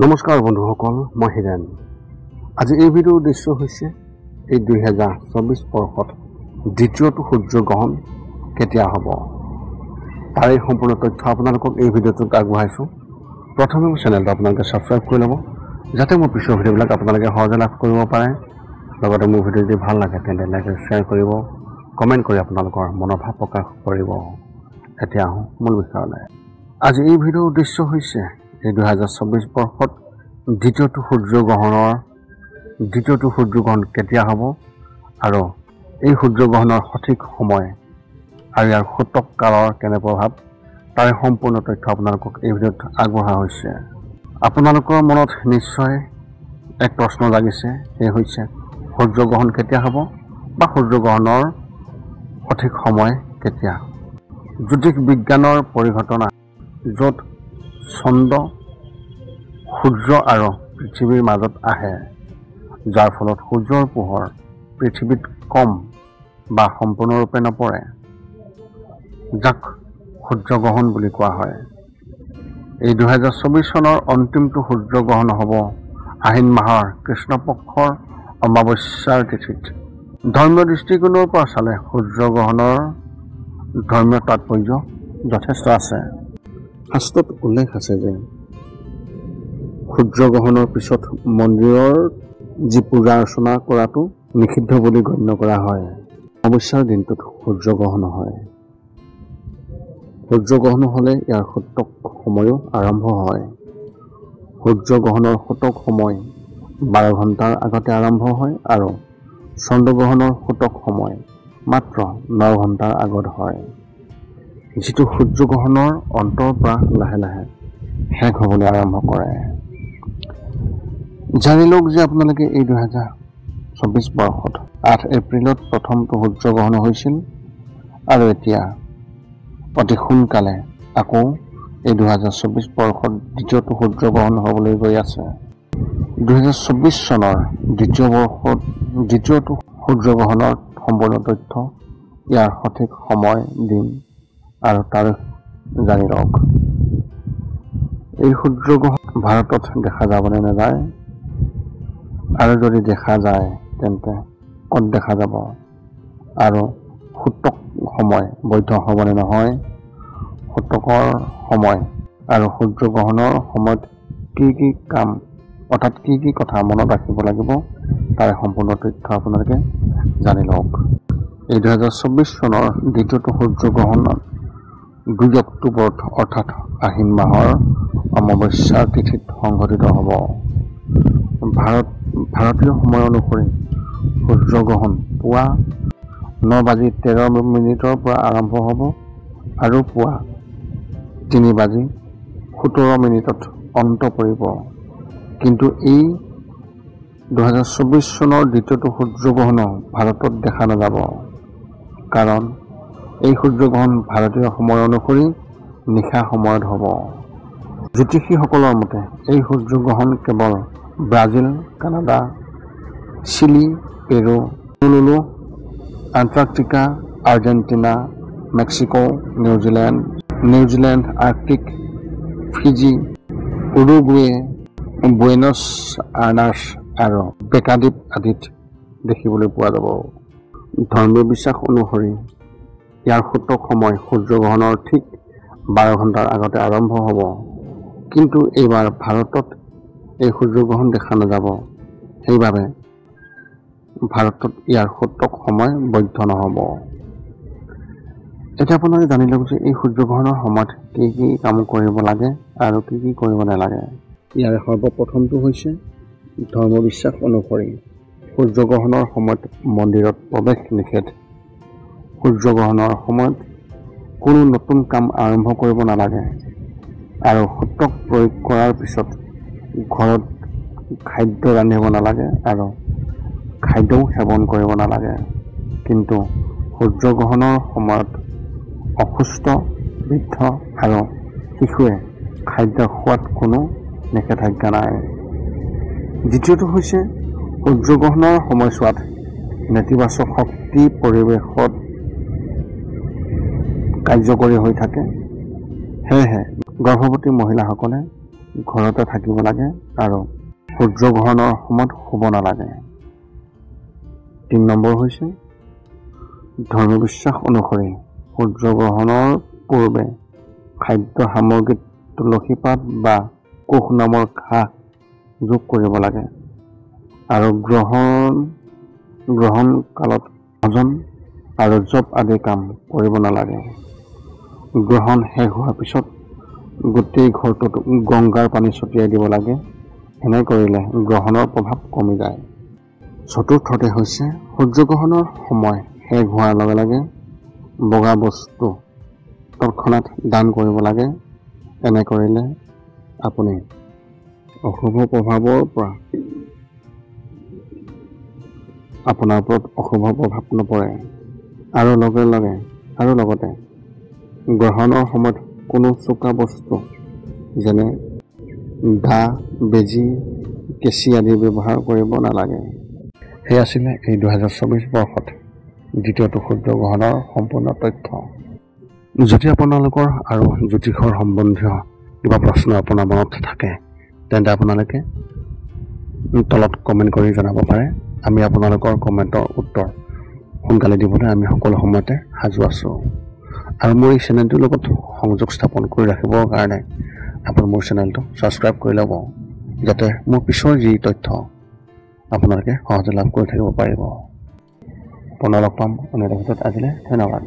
নমস্কাৰ বন্ধুসকল, মই হিৰেন। আজি এই ভিডিঅ'ৰ উদ্দেশ্য হৈছে এই 2024 বৰ্ষত দ্বিতীয়টো সূৰ্যগ্ৰহণ কেতিয়া হ'ব তাৰে সম্পূৰ্ণ তথ্য আপোনালোকক এই ভিডিঅ'টোত আগবঢ়াইছোঁ। প্ৰথমে মোৰ চেনেলটো আপোনালোকে ছাবস্ক্ৰাইব কৰি ল'ব, যাতে মোৰ পিছৰ ভিডিঅ'বিলাক আপোনালোকে সহজে লাভ কৰিব পাৰে। লগতে মোৰ ভিডিঅ' যদি ভাল লাগে তেন্তে লাইক আৰু শ্বেয়াৰ কৰিব, কমেণ্ট কৰি আপোনালোকৰ মনৰ ভাৱ প্ৰকাশ কৰিব। এতিয়া আহোঁ মূল বিষয়লৈ। আজি এই ভিডিঅ'ৰ উদ্দেশ্য হৈছে এই 2024 বৰ্ষত দ্বিতীয়টো সূৰ্যগ্ৰহণ কেতিয়া হ'ব আৰু এই সূৰ্যগ্ৰহণৰ সঠিক সময় আৰু ইয়াৰ সূতক কালৰ কেনে প্ৰভাৱ তাৰে সম্পূৰ্ণ তথ্য আপোনালোকক এই ভিডিঅ'ত আগবঢ়া হৈছে। আপোনালোকৰ মনত নিশ্চয় এক প্ৰশ্ন লাগিছে, সেই হৈছে সূৰ্যগ্ৰহণ কেতিয়া হ'ব বা সূৰ্যগ্ৰহণৰ সঠিক সময় কেতিয়া। জ্যোতিষ বিজ্ঞানৰ পৰিঘটনা য'ত চন্দ্ৰ, সূৰ্য আৰু পৃথিৱীৰ মাজত আহে, যাৰ ফলত সূৰ্যৰ পোহৰ পৃথিৱীত কম বা সম্পূৰ্ণৰূপে নপৰে, যাক সূৰ্যগ্ৰহণ বুলি কোৱা হয়। এই 2024 চনৰ অন্তিমটো সূৰ্যগ্ৰহণ হ'ব আহিন মাহৰ কৃষ্ণপক্ষৰ অমাৱস্যাৰ তিথিত। ধৰ্মীয় দৃষ্টিকোণৰ পৰা চালে সূৰ্যগ্ৰহণৰ ধৰ্মীয় তাৎপৰ্য যথেষ্ট আছে। শাস্ত্ৰত উল্লেখ আছে যে সূৰ্যগ্ৰহণৰ পিছত মন্দিৰৰ যি পূজা অৰ্চনা কৰাটো নিষিদ্ধ বুলি গণ্য কৰা হয়। অমাৱস্যাৰ দিনটোত সূৰ্যগ্ৰহণ হয়। সূৰ্যগ্ৰহণ হ'লে ইয়াৰ সূতক সময়ো আৰম্ভ হয়। সূৰ্যগ্ৰহণৰ সূতক সময় 12 ঘণ্টাৰ আগতে আৰম্ভ হয় আৰু চন্দ্ৰগ্ৰহণৰ সূতক সময় মাত্ৰ 9 ঘণ্টাৰ আগত হয়, যিটো সূৰ্যগ্ৰহণৰ অন্তৰ পৰা লাহে লাহে শেষ হ'বলৈ আৰম্ভ কৰে। জানি লওক যে আপোনালোকে এই 2024 বৰ্ষত 8 এপ্ৰিলত প্ৰথমটো সূৰ্যগ্ৰহণ হৈছিল আৰু এতিয়া অতি সোনকালে আকৌ এই 2024 বৰ্ষত দ্বিতীয়টো সূৰ্যগ্ৰহণ হ'বলৈ গৈ আছে। 2024 চনৰ দ্বিতীয়টো সূৰ্যগ্ৰহণৰ সম্পূৰ্ণ তথ্য, ইয়াৰ সঠিক সময়, দিন আৰু তাৰিখ জানি লওক। এই সূৰ্যগ্ৰহণ ভাৰতত দেখা যাবনে নাযায়, আৰু যদি দেখা যায় তেন্তে ক'ত দেখা যাব, আৰু সূতক সময় বৈধ হ'বনে নহয়, সূতকৰ সময় আৰু সূৰ্যগ্ৰহণৰ সময়ত কি কি কাম অৰ্থাৎ কি কি কথা মনত ৰাখিব লাগিব তাৰে সম্পূৰ্ণ তথ্য আপোনালোকে জানি লওক। এই 2024 চনৰ দ্বিতীয়টো সূৰ্যগ্ৰহণত 2 অক্টোবৰত অৰ্থাৎ আহিন মাহৰ অমাৱস্যাৰ তিথিত সংঘটিত হ'ব। ভাৰতীয় সময় অনুসৰি সূৰ্যগ্ৰহণ পুৱা 9:13 পৰা আৰম্ভ হ'ব আৰু পুৱা 3:17 অন্ত পৰিব। কিন্তু এই 2024 চনৰ দ্বিতীয়টো সূৰ্যগ্ৰহণ ভাৰতত দেখা নাযাব, কাৰণ এই সূৰ্যগ্ৰহণ ভাৰতীয় সময় অনুসৰি নিশা সময়ত হ'ব। জ্যোতিষীসকলৰ মতে এই সূৰ্যগ্ৰহণ কেৱল Brazil, Canada, Chile, Peru, Honolulu, Antarctica, Argentina, Mexico, New Zealand, Arctic, Fiji, Uruguay, Buenos Aires আৰু বেকাদ্বীপ আদিত দেখিবলৈ পোৱা যাব। ধৰ্মীয় বিশ্বাস অনুসৰি ইয়াৰ সূতক সময় সূৰ্যগ্ৰহণৰ ঠিক 12 ঘণ্টাৰ আগতে আৰম্ভ হ'ব, কিন্তু এইবাৰ ভাৰতত এই সূৰ্যগ্ৰহণ দেখা নাযাব, সেইবাবে ভাৰতত ইয়াৰ সূতক সময় বৈধ নহ'ব। এতিয়া আপোনালোকে জানি লওক যে এই সূৰ্যগ্ৰহণৰ সময়ত কি কি কাম কৰিব লাগে আৰু কি কি কৰিব নালাগে। ইয়াৰে সৰ্বপ্ৰথমটো হৈছে ধৰ্ম বিশ্বাস অনুসৰি সূৰ্যগ্ৰহণৰ সময়ত মন্দিৰত প্ৰৱেশ নিষেধ। সূৰ্যগ্ৰহণৰ সময়ত কোনো নতুন কাম আৰম্ভ কৰিব নালাগে আৰু সূতক প্ৰয়োগ কৰাৰ পিছত ঘৰত খাদ্য ৰান্ধিব নালাগে আৰু খাদ্যও সেৱন কৰিব নালাগে। কিন্তু সূৰ্যগ্ৰহণৰ সময়ত অসুস্থ, বৃদ্ধ আৰু শিশুৱে খাদ্য খোৱাত কোনো নিষেধাজ্ঞা নাই। দ্বিতীয়টো হৈছে সূৰ্যগ্ৰহণৰ সময়ছোৱাত নেতিবাচক শক্তি পৰিৱেশত কাৰ্যকৰী হৈ থাকে, সেয়েহে গৰ্ভৱতী মহিলাসকলে ঘৰতে থাকিব লাগে আৰু সূৰ্যগ্ৰহণৰ সময়ত শুব নালাগে। 3 নম্বৰ হৈছে ধৰ্মীয় বিশ্বাস অনুসৰি সূৰ্যগ্ৰহণৰ পূৰ্বে খাদ্য সামগ্ৰীত তুলসী পাত বা কুশ নামৰ ঘাঁহ যোগ কৰিব লাগে আৰু গ্ৰহণ কালত ভজন আৰু জপ আদি কাম কৰিব নালাগে। গ্ৰহণ শেষ হোৱাৰ পিছত গোটেই ঘৰটোত গংগাৰ পানী ছটিয়াই দিব লাগে। এনে কৰিলে গ্ৰহণৰ প্ৰভাৱ কমি যায়। চতুৰ্থতে হৈছে সূৰ্যগ্ৰহণৰ সময় শেষ হোৱাৰ লগে লগে বগা বস্তু তৎক্ষণাত দান কৰিব লাগে। এনে কৰিলে আপুনি অশুভ প্ৰভাৱৰ পৰা আপোনাৰ ওপৰত অশুভ প্ৰভাৱ নপৰে আৰু লগতে গ্ৰহণৰ সময়ত কোনো চোকা বস্তু যেনে দা, বেজী, কেঁচি আদি ব্যৱহাৰ কৰিব নালাগে। সেই আছিলে এই 2024 বৰ্ষত দ্বিতীয়টো সূৰ্যগ্ৰহণৰ সম্পূৰ্ণ তথ্য। যদি আপোনালোকৰ আৰু জ্যোতিষৰ সম্বন্ধীয় কিবা প্ৰশ্ন আপোনাৰ মনত থাকে তেন্তে আপোনালোকে তলত কমেণ্ট কৰি জনাব পাৰে। আমি আপোনালোকৰ কমেণ্টৰ উত্তৰ সোনকালে দিবলৈ আমি সকলো সময়তে সাজু আছোঁ। আৰু মোৰ এই চেনেলটোৰ লগত সংযোগ স্থাপন কৰি ৰাখিবৰ কাৰণে আপুনি মোৰ চেনেলটো ছাবস্ক্ৰাইব কৰি ল'ব, যাতে মোৰ পিছৰ যি তথ্য আপোনালোকে সহজে লাভ কৰি থাকিব পাৰিব। পুনৰ লগ পাম অন্য এটা ভিডিঅ'ত। আজিলৈ ধন্যবাদ।